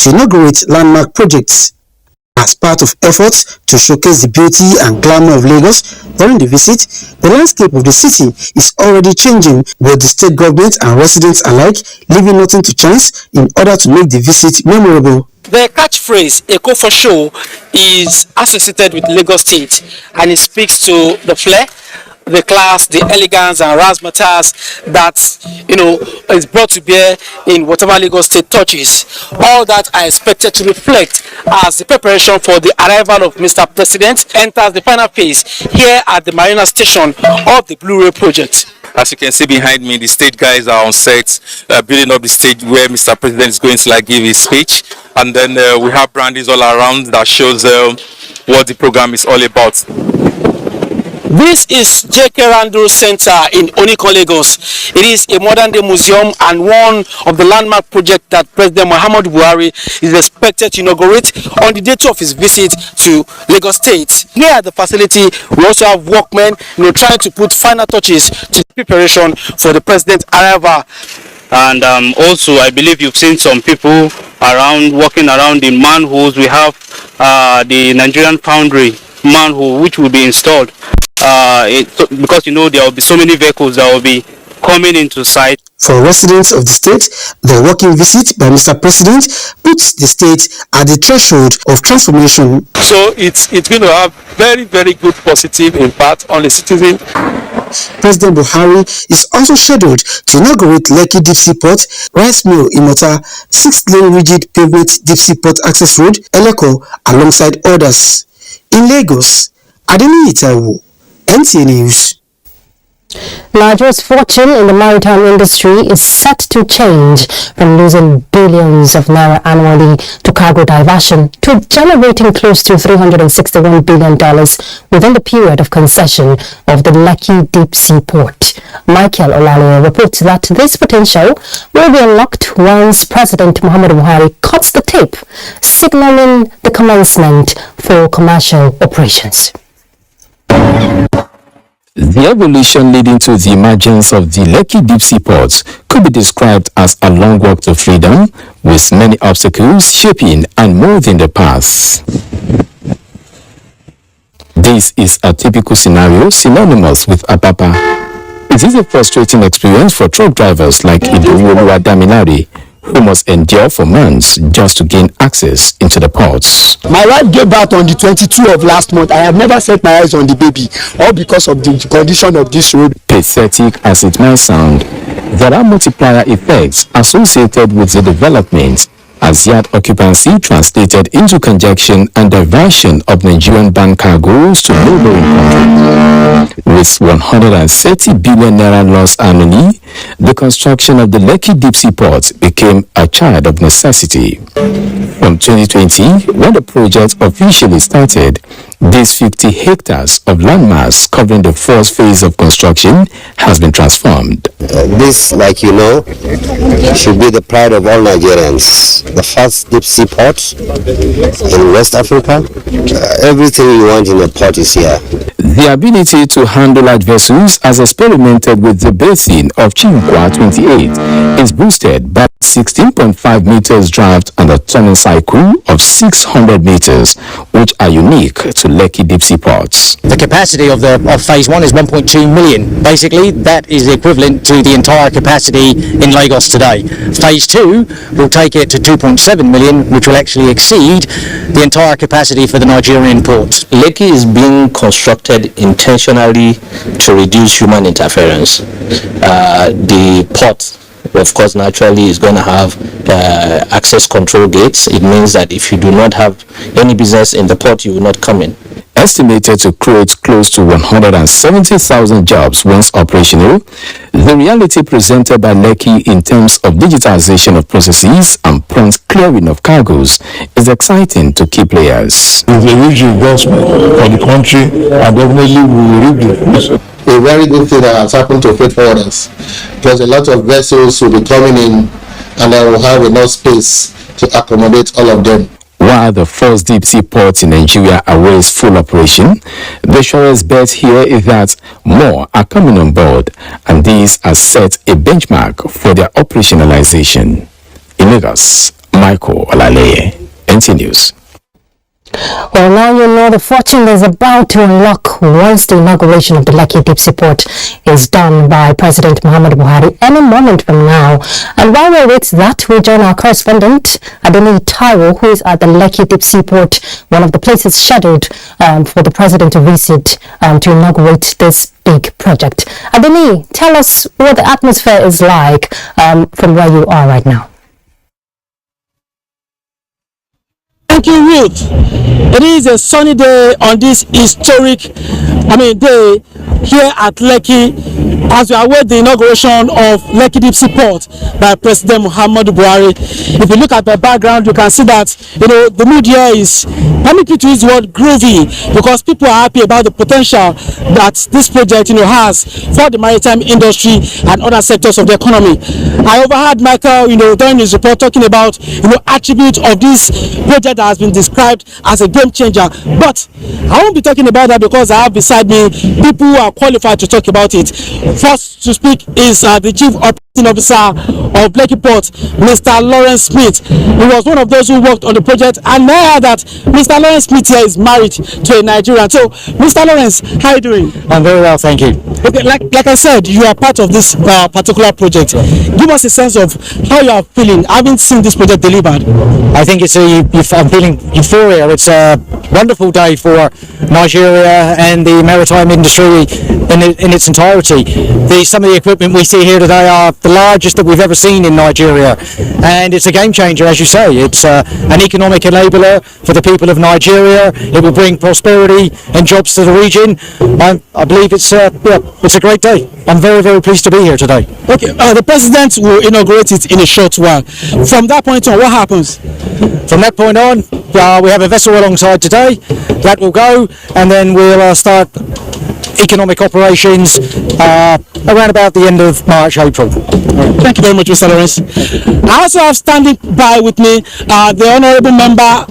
to inaugurate landmark projects. As part of efforts to showcase the beauty and glamour of Lagos during the visit, the landscape of the city is already changing, with the state government and residents alike leaving nothing to chance in order to make the visit memorable. The catchphrase "Eco for Show" is associated with Lagos State, and it speaks to the flair, the class, the elegance and razzmatazz that is brought to bear in whatever Lagos State touches. All that are expected to reflect as the preparation for the arrival of Mr. President enters the final phase here at the Marina Station of the Blue Ray project. As you can see behind me, the state guys are on set, building up the stage where Mr. President is going to give his speech, and then we have brandies all around that shows what the program is all about. This is J.K. Randall Center in Oniko, Lagos. It is a modern-day museum and one of the landmark projects that President Muhammadu Buhari is expected to inaugurate on the date of his visit to Lagos State. Here at the facility, we also have workmen trying to put final touches to preparation for the president's arrival. And also, I believe you've seen some people walking around in manholes. We have the Nigerian foundry manhole which will be installed. Because there will be so many vehicles that will be coming into sight. For residents of the state, the working visit by Mr. President puts the state at the threshold of transformation. So it's going to have very, very good positive impact on the citizen. President Buhari is also scheduled to inaugurate Lekki Deep Sea Port, Rice Mill Imota, 6-lane rigid pavement Deep Sea Port Access Road, Eleko, alongside others. In Lagos, Adeni Itawu, NTA News. Nigeria's fortune in the maritime industry is set to change from losing billions of naira annually to cargo diversion to generating close to $361 billion within the period of concession of the Lekki Deep Sea Port. Michael Olale reports that this potential will be unlocked once President Muhammadu Buhari cuts the tape, signaling the commencement for commercial operations. The evolution leading to the emergence of the Lekki Deep Sea Port could be described as a long walk to freedom, with many obstacles shaping and molding the path. This is a typical scenario synonymous with Apapa. It is a frustrating experience for truck drivers like Idowu Daminari, who must endure for months just to gain access into the ports. My wife gave birth on the 22nd of last month. I have never set my eyes on the baby, all because of the condition of this road. Pathetic as it might sound, there are multiplier effects associated with the development, as yard occupancy translated into congestion and diversion of Nigerian bank cargoes to neighboring countries. With 130 billion naira loss annually, the construction of the Lekki Deep Sea Port became a child of necessity. From 2020, when the project officially started, these 50 hectares of landmass covering the first phase of construction has been transformed. This, like you know, should be the pride of all Nigerians. The first deep sea port in West Africa. Everything you want in a port is here. The ability to handle large vessels, as experimented with the basin of Chinkwa 28, is boosted by 16.5 meters draft and a turning cycle of 600 meters, which are unique to Lekki Deep Sea Ports. The capacity of phase 1 is 1.2 million. Basically, that is equivalent to the entire capacity in Lagos today. Phase 2 will take it to 2.7 million, which will actually exceed the entire capacity for the Nigerian ports. Lekki is being constructed intentionally to reduce human interference. The port, of course, naturally is going to have access control gates. It means that if you do not have any business in the port, you will not come in. Estimated to create close to 170,000 jobs once operational, the reality presented by Lekki in terms of digitization of processes and prompt clearing of cargoes is exciting to key players. It's a huge investment for the country, and definitely we will reap the fruits. A very good thing that has happened to freight forwarders, because a lot of vessels will be coming in and they will have enough space to accommodate all of them. While the first deep sea port in Nigeria awaits full operation, the surest bet here is that more are coming on board, and these has set a benchmark for their operationalization. In Lagos, Michael Olaleye, NTA News. Well, now you know the fortune is about to unlock once the inauguration of the Lekki Deep Sea Port is done by President Muhammadu Buhari any moment from now. And while we wait that, we join our correspondent, Adeni Taiwo, who is at the Lekki Deep Sea Port, one of the places scheduled for the president to visit to inaugurate this big project. Adeni, tell us what the atmosphere is like from where you are right now. Thank you, Ruth. It is a sunny day on this historic, day here at Lekki as we await the inauguration of Lekki Deep Sea Port by President Muhammadu Buhari. If you look at the background, you can see that the mood here is, permit me to use the word groovy, because people are happy about the potential that this project has for the maritime industry and other sectors of the economy. I overheard Michael during his report talking about attributes of this project that has been described as a game changer, but I won't be talking about that because I have beside me people who are qualified to talk about it. First to speak is the Chief Operating Officer of Lekki Port, Mr. Lawrence Smith. He was one of those who worked on the project, and I heard that Mr. Lawrence Smith here is married to a Nigerian. So, Mr. Lawrence, how are you doing? I'm very well, thank you. Okay, like I said, you are part of this particular project. Give us a sense of how you are feeling having seen this project delivered. I think I'm feeling euphoria. It's a wonderful day for Nigeria and the maritime industry in its entirety. Some of the equipment we see here today are the largest that we've ever seen in Nigeria, and it's a game changer, as you say. It's an economic enabler for the people of Nigeria. It will bring prosperity and jobs to the region. I believe it's a great day. I'm very, very pleased to be here today. Okay, the president will inaugurate it in a short while. From that point on, what happens? From that point on, we have a vessel alongside today that will go, and then we'll start economic operations around about the end of March, April. Thank you very much, Mr. Lawrence. I also have standing by with me the honourable member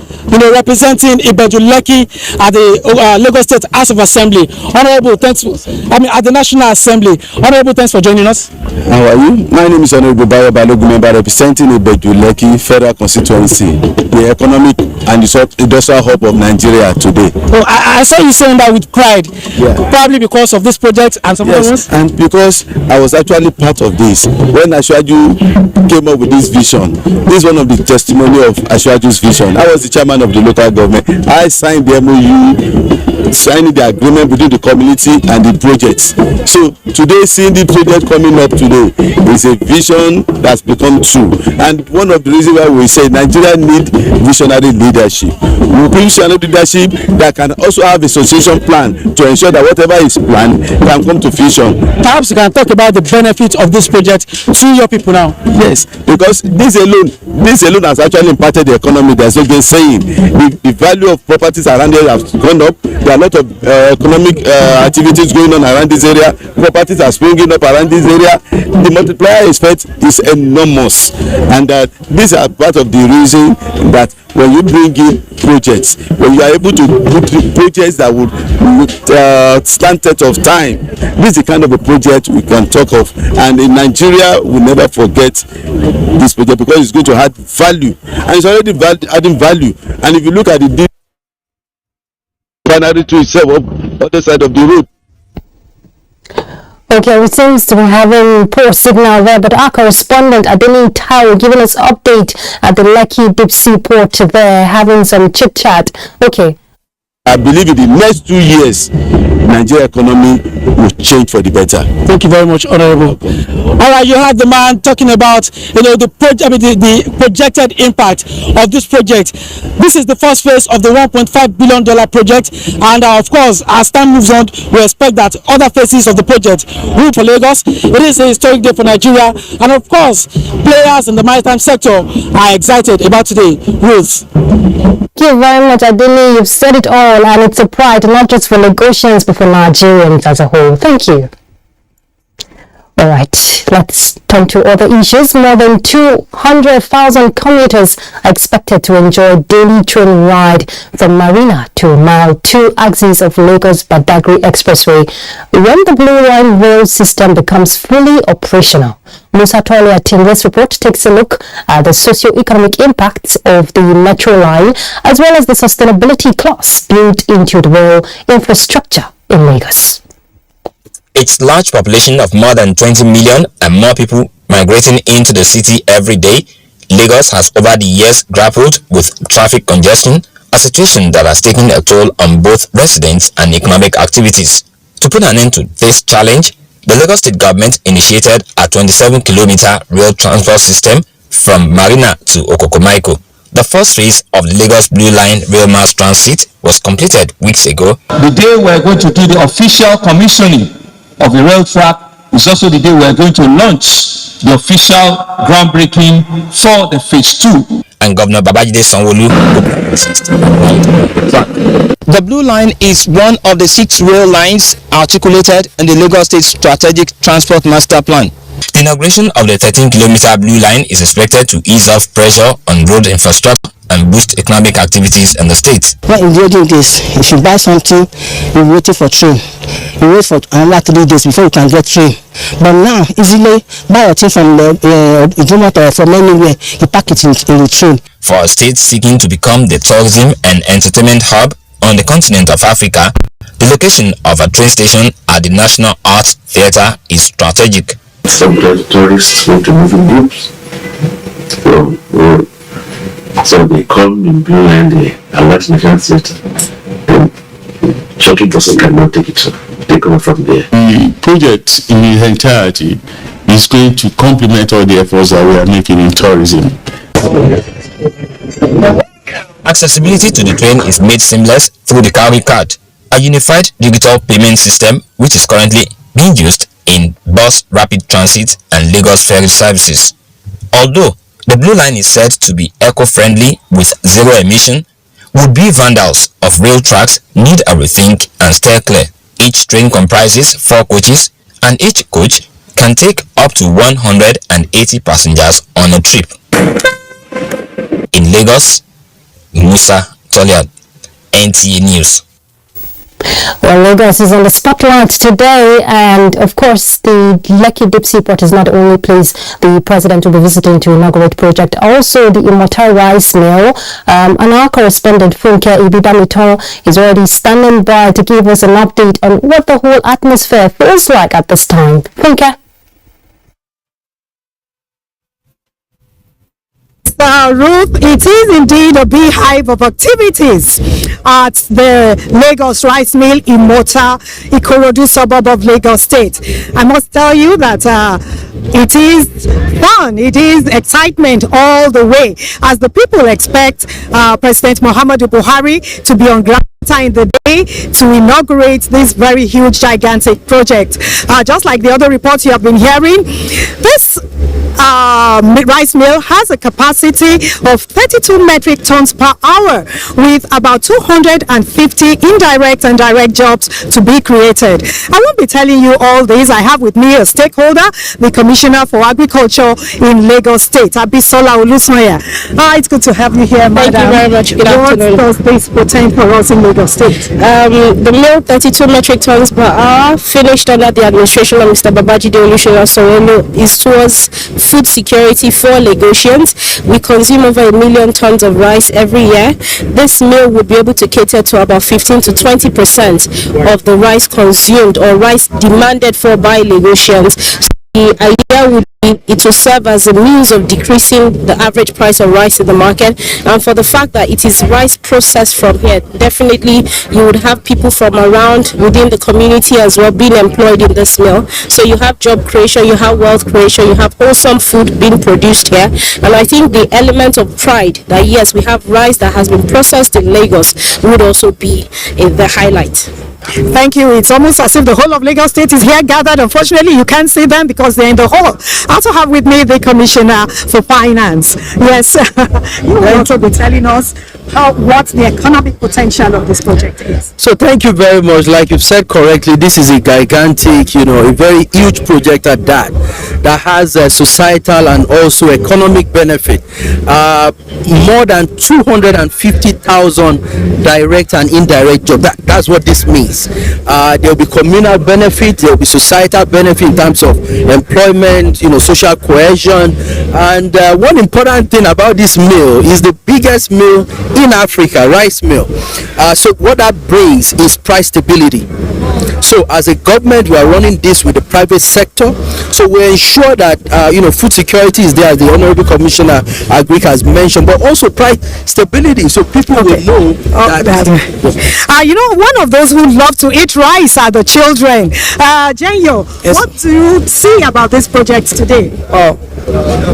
representing Ibeju Lekki at the Lagos State House of Assembly. Honourable, thanks. At the National Assembly. Honourable, thanks for joining us. How are you? My name is Honourable Bayo Balogun, member representing Ibeju Lekki Federal Constituency, the economic and industrial hub of Nigeria today. Oh, I saw you saying that with pride. Yeah. Probably because of this project and some other ones. And because I was actually part of this when Ashwaju came up with this vision. This is one of the testimony of Ashwaju's vision. I was the chairman of the local government. I signed the MOU, signing the agreement between the community and the projects. So today, seeing the project coming up today is a vision that's become true. And one of the reasons why we say Nigeria need visionary leadership. We bring visionary leadership that can also have a association plan to ensure that whatever is planned can come to fruition. Perhaps you can talk about the benefit of this project to your people now. Yes, because this alone has actually impacted the economy. There's no been saying the value of properties around here have gone up. There are a lot of economic activities going on around this area. Properties are springing up around this area. The multiplier effect is enormous, and these are part of the reason that when you bring in projects, when you are able to put projects that would stand test of time, this is the kind of a project we can talk of. And in Nigeria, we never forget this project because it's going to add value, and it's already adding value. And if you look at the binary to itself on the other side of the road. Okay, it seems to be having poor signal there, but our correspondent Adeni Tao giving us update at the Lekki Deep Sea Port there, having some chit chat. Okay. I believe in the next 2 years, Nigeria economy will change for the better. Thank you very much, Honourable. All right, you had the man talking about the projected impact of this project. This is the first phase of the $1.5 billion project, and of course, as time moves on, we expect that other phases of the project will for Lagos. It is a historic day for Nigeria, and of course, players in the maritime sector are excited about today. Ruth. Thank you very much, Adini. You've said it all, and it's a pride not just for Lagosians but for Nigerians as a whole. Thank you. All right, let's turn to other issues. More than 200,000 commuters are expected to enjoy daily train ride from Marina to Mile 2 axis of Lagos-Badagry Expressway when the Blue Line rail system becomes fully operational. Musa Tolia Tingless report takes a look at the socio-economic impacts of the metro line as well as the sustainability clause built into the rail infrastructure in Lagos. Its large population of more than 20 million and more people migrating into the city every day, Lagos has over the years grappled with traffic congestion, a situation that has taken a toll on both residents and economic activities. To put an end to this challenge, the Lagos State government initiated a 27-kilometer rail transport system from Marina to Okokomaiko. The first phase of the Lagos Blue Line rail mass transit was completed weeks ago. The day we are going to do the official commissioning of the rail track is also the day we are going to launch the official groundbreaking for the phase 2. And Governor Babajide Sanwo-Olu. The Blue Line is one of the 6 rail lines articulated in the Lagos State Strategic Transport Master Plan. The inauguration of the 13-kilometer Blue Line is expected to ease off pressure on road infrastructure and boost economic activities in the state. When in the olden days, if you buy something, you're waiting for train. You wait for another 3 days before you can get train. But now, easily buy a thing from or from anywhere, you pack it in the train. For a state seeking to become the tourism and entertainment hub on the continent of Africa, the location of a train station at the National Arts Theatre is strategic. Sometimes tourists want to move in groups. So they come in Blue Line, they alert Nigerian Theatre. Then shocking person cannot take over from there. The project in its entirety is going to complement all the efforts that we are making in tourism. Accessibility to the train is made seamless through the Cowrie card, a unified digital payment system which is currently being used in bus rapid transit and Lagos ferry services. Although the Blue Line is said to be eco-friendly with zero emission, would-be vandals of rail tracks need a rethink and steer clear. Each train comprises 4 coaches and each coach can take up to 180 passengers on a trip. In Lagos, Musa Tolia, NTA News. Well, Lagos is on the spotlight today, and of course the Lekki Deep Sea Port is not the only place the president will be visiting to inaugurate project. Also the Immortal Rice Mill, and our correspondent Funke Ibidamito is already standing by to give us an update on what the whole atmosphere feels like at this time. Funke. Ruth, it is indeed a beehive of activities at the Lagos Rice Mill, Immortal, Ikorodu suburb of Lagos State. I must tell you that it is fun, it is excitement all the way, as the people expect President Muhammadu Buhari to be on ground in the day to inaugurate this very huge, gigantic project. Just like the other reports you have been hearing, this rice mill has a capacity of 32 metric tons per hour, with about 250 indirect and direct jobs to be created. I won't be telling you all this. I have with me a stakeholder, the Commissioner for Agriculture in Lagos State, Abisola Olusanya. It's good to have you here, madam. Thank you very much. Good afternoon. What does this portend for us in Lagos State? The mill, 32 metric tons per hour, finished under the administration of Mr. Babajide Sanwo-Olu, is towards food security for Lagosians. We consume over 1 million tons of rice every year. This mill would be able to cater to about 15 to 20% of the rice consumed or rice demanded for by Lagosians. The idea would be it will serve as a means of decreasing the average price of rice in the market, and for the fact that it is rice processed from here, definitely you would have people from around within the community as well being employed in this mill. So you have job creation, you have wealth creation, you have wholesome food being produced here. And I think the element of pride that yes, we have rice that has been processed in Lagos would also be the highlight. Thank you. It's almost as if the whole of Lagos State is here gathered. Unfortunately, you can't see them because they're in the hall. I also have with me the Commissioner for Finance. Yes, you will also be telling us what the economic potential of this project is. So thank you very much. Like you've said correctly, this is a gigantic, a very huge project at that has a societal and also economic benefit. More than 250,000 direct and indirect jobs. That's what this means. There will be communal benefit, there will be societal benefit in terms of employment, social cohesion. And one important thing about this mill is the biggest mill in Africa, rice mill. So what that brings is price stability. So as a government, we are running this with the private sector. So we ensure that food security is there, as the Honorable Commissioner Agric has mentioned, but also price stability, so people will know that. One of those who love to eat rice are the children. Jenyo, yes. What do you see about this project today?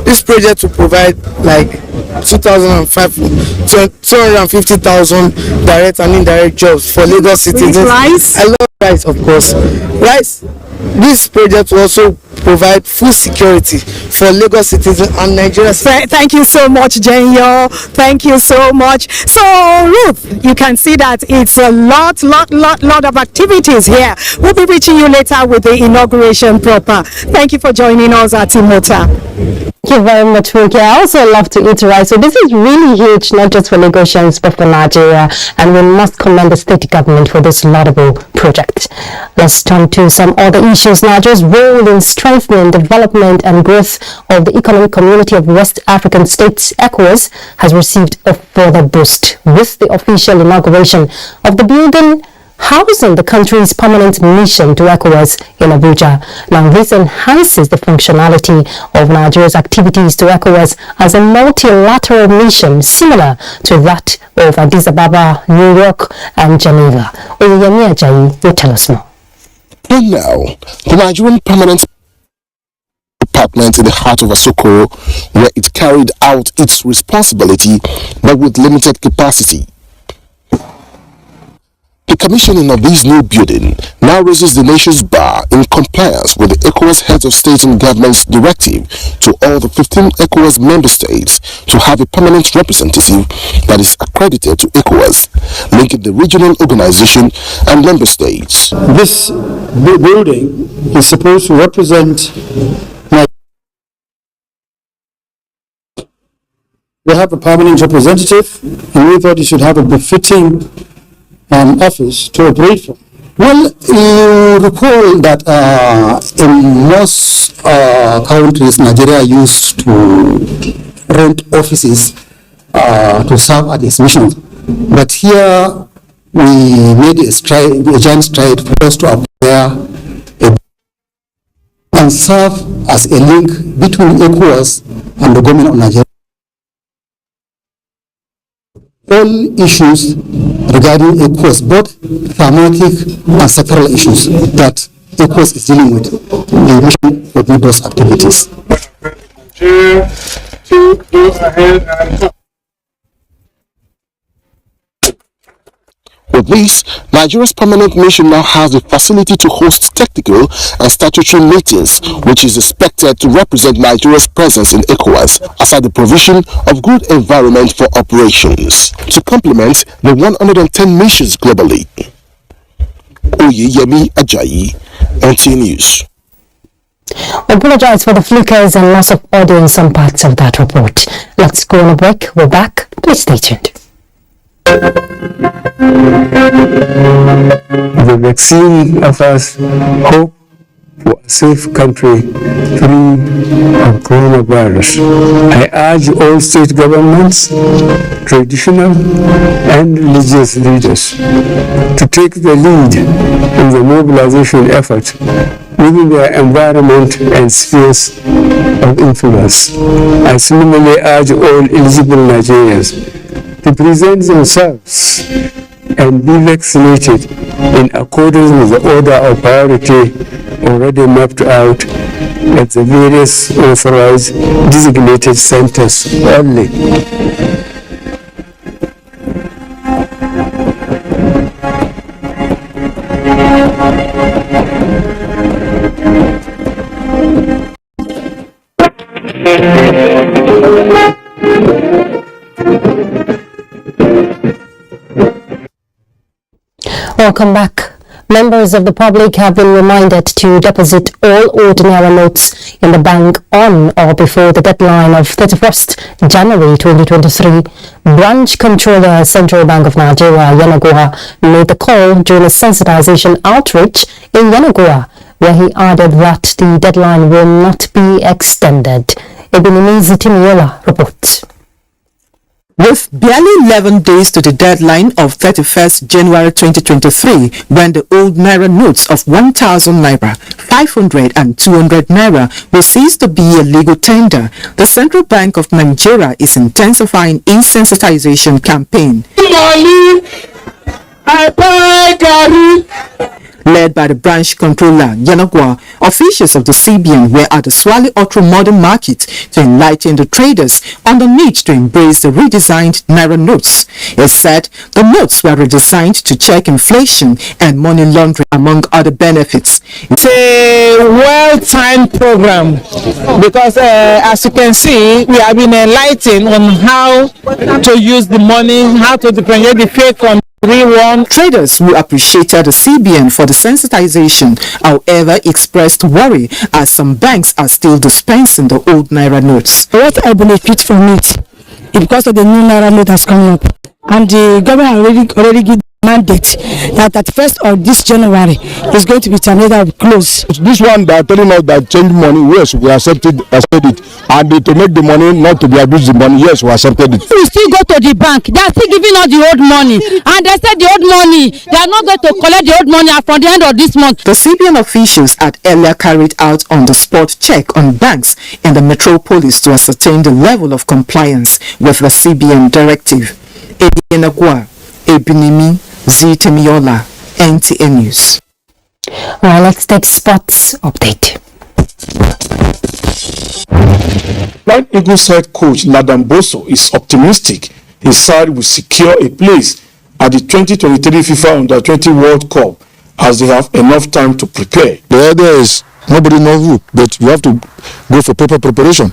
This project will provide like 250,000 direct and indirect jobs for Lagos citizens. Rice? I love rice, of course. Rice. This project will also provide food security for Lagos citizens and Nigeria. Thank you so much, Jenyo. Thank you so much. So, Ruth, you can see that it's a lot of activities here. We'll be reaching you later with the inauguration proper. Thank you for joining us at Imota. Thank you very much, Ruki. I also love to eat rice. So this is really huge, not just for Lagosians, but for Nigeria. And we must commend the state government for this laudable project. Let's turn to some other issues. Nigeria's role in strengthening development and growth of the economic community of West African states, ECOWAS, has received a further boost with the official inauguration of the building housing the country's permanent mission to ECOWAS in Abuja. Now, this enhances the functionality of Nigeria's activities to ECOWAS as a multilateral mission similar to that of Addis Ababa, New York, and Geneva. Oyeyemi Ajayi will tell us more. And now, the Nigerian Permanent Department in the heart of Asokoro, where it carried out its responsibility but with limited capacity. The commissioning of this new building now raises the nation's bar in compliance with the ECOWAS Heads of State and Government's directive to all the 15 ECOWAS member states to have a permanent representative that is accredited to ECOWAS, linking the regional organization and member states. This building is supposed to represent we have a permanent representative, and we thought it should have a befitting office to operate from. Well, you recall that in most countries, Nigeria used to rent offices to serve at its mission. But here, we made a giant stride for us to acquire and serve as a link between ECOWAS and the government of Nigeria. All issues regarding ECOWAS, both thematic and sectoral issues that ECOWAS is dealing with, the mission would need those activities. With this, Nigeria's permanent mission now has the facility to host technical and statutory meetings, which is expected to represent Nigeria's presence in ECOWAS aside the provision of good environment for operations to complement the 110 missions globally. Oyeyemi Ajayi, NTA News. We apologize for the flickers and loss of audio in some parts of that report. Let's go on a break. We're back. Please stay tuned. The vaccine offers hope for a safe country free of coronavirus. I urge all state governments, traditional and religious leaders to take the lead in the mobilization effort within their environment and spheres of influence. I similarly urge all eligible Nigerians to present themselves and be vaccinated in accordance with the order of priority already mapped out at the various authorized designated centers only. Welcome back. Members of the public have been reminded to deposit all ordinary notes in the bank on or before the deadline of 31st January 2023. Branch Controller, Central Bank of Nigeria, Yenagoa, made the call during a sensitization outreach in Yenagoa, where he added that the deadline will not be extended. Ebinimizi Timiola reports. With barely 11 days to the deadline of 31st January 2023, when the old Naira notes of 1,000 Naira, 500 and 200 Naira will cease to be a legal tender, the Central Bank of Nigeria is intensifying its sensitization campaign. Led by the branch controller, Yenagoa, officials of the CBN were at the Swale Otro Modern Market to enlighten the traders on the need to embrace the redesigned Naira notes. It said the notes were redesigned to check inflation and money laundering, among other benefits. It's a well-timed program because, as you can see, we have been enlightened on how to use the money, how to differentiate the fake from Traders who appreciated the CBN for the sensitization, however, expressed worry as some banks are still dispensing the old Naira notes. What I benefit from it is because of the new Naira note has come up, and the government already given mandate that at 1st of this January is going to be terminated close. This one they are telling us that change money, yes, we accepted it, and to make the money not to be abused the money, yes, we accepted it. We still go to the bank, they are still giving us the old money, and they said the old money, they are not going to collect the old money from the end of this month. The CBN officials had earlier carried out on-the-spot check on banks in the metropolis to ascertain the level of compliance with the CBN directive. Yenagoa, Ebinimi, Temiola, NTA News. Alright, let's take sports update. While Eagles head coach Ladan Boso is optimistic his side will secure a place at the 2023 FIFA Under-20 World Cup as they have enough time to prepare. The idea is nobody knows who, but you have to go for proper preparation.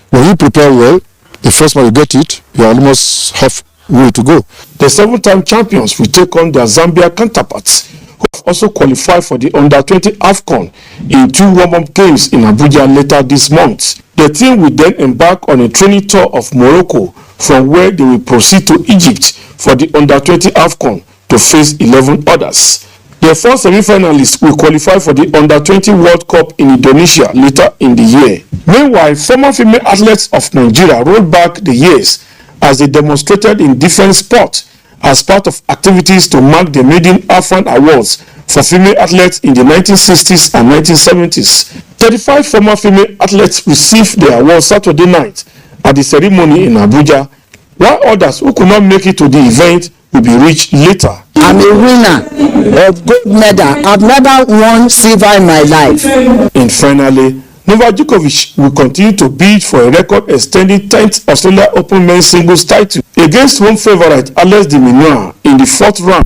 When you prepare well, the first time you get it, you are almost halfway to go. The 7-time champions will take on their Zambia counterparts, who have also qualified for the Under-20 AFCON in 2 warm-up games in Abuja later this month. The team will then embark on a training tour of Morocco, from where they will proceed to Egypt for the Under-20 AFCON to face 11 others. The 4 semi-finalists will qualify for the Under-20 World Cup in Indonesia later in the year. Meanwhile, former female athletes of Nigeria rolled back the years as they demonstrated in different sports as part of activities to mark the Maiden Afan Awards for female athletes in the 1960s and 1970s. 35 former female athletes received their awards Saturday night at the ceremony in Abuja, while others who could not make it to the event will be reached later. I'm a winner of gold medal. I've never won silver in my life. And finally, Novak Djokovic will continue to bid for a record-extending 10th Australia Open men's singles title against home favourite Alex de Minaur in the 4th round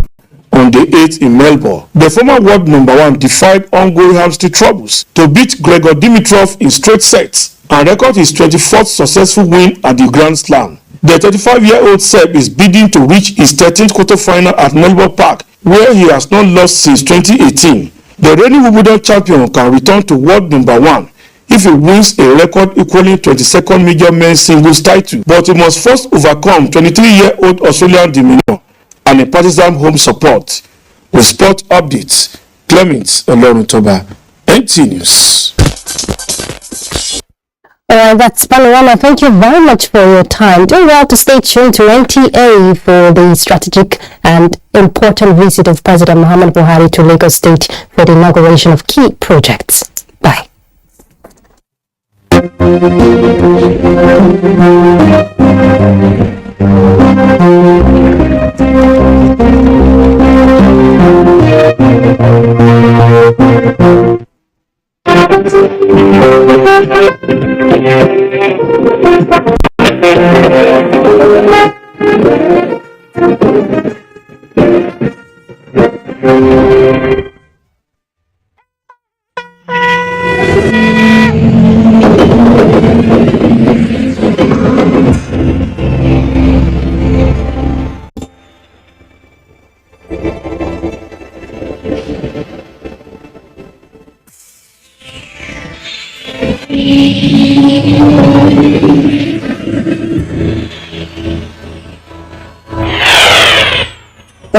on the 8th in Melbourne. The former world number 1 defied ongoing hamstring troubles to beat Gregor Dimitrov in straight sets and record his 24th successful win at the Grand Slam. The 35-year-old Serb is bidding to reach his 13th quarter-final at Melbourne Park, where he has not lost since 2018. The reigning Wimbledon champion can return to world number 1 if he wins a record equaling 22nd major men's singles title, but he must first overcome 23-year-old Australian de Minaur and a partisan home support. With sport updates, Clement Olorutoba, NT News. That's Panorama. Thank you very much for your time. Do well to stay tuned to NTA for the strategic and important visit of President Muhammadu Buhari to Lagos State for the inauguration of key projects. Bye.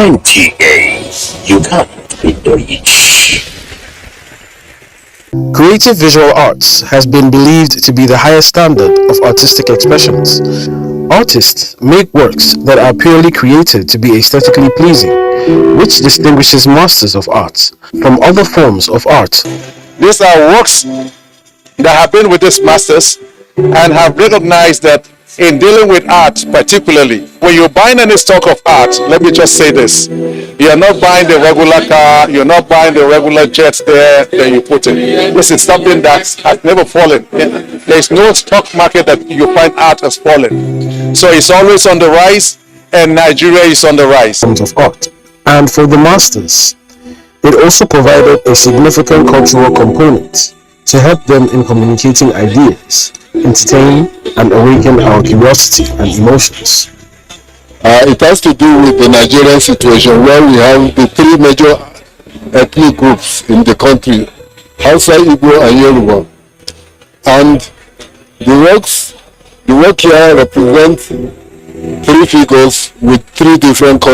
NTA, you can't beat the rich. Creative visual arts has been believed to be the highest standard of artistic expressions. Artists make works that are purely created to be aesthetically pleasing, which distinguishes masters of art from other forms of art. These are works that have been with these masters and have recognized that in dealing with art particularly, when you're buying any stock of art, let me just say this, you're not buying the regular car, you're not buying the regular jets there that you put in. This is something that has never fallen. There's no stock market that you find art has fallen. So it's always on the rise, and Nigeria is on the rise. Forms of art. And for the masters, it also provided a significant cultural component to help them in communicating ideas, entertain and awaken our curiosity and emotions. It has to do with the Nigerian situation where we have the three major ethnic groups in the country, Hausa, Igbo and Yoruba. And the work here represents three figures with three different cultures.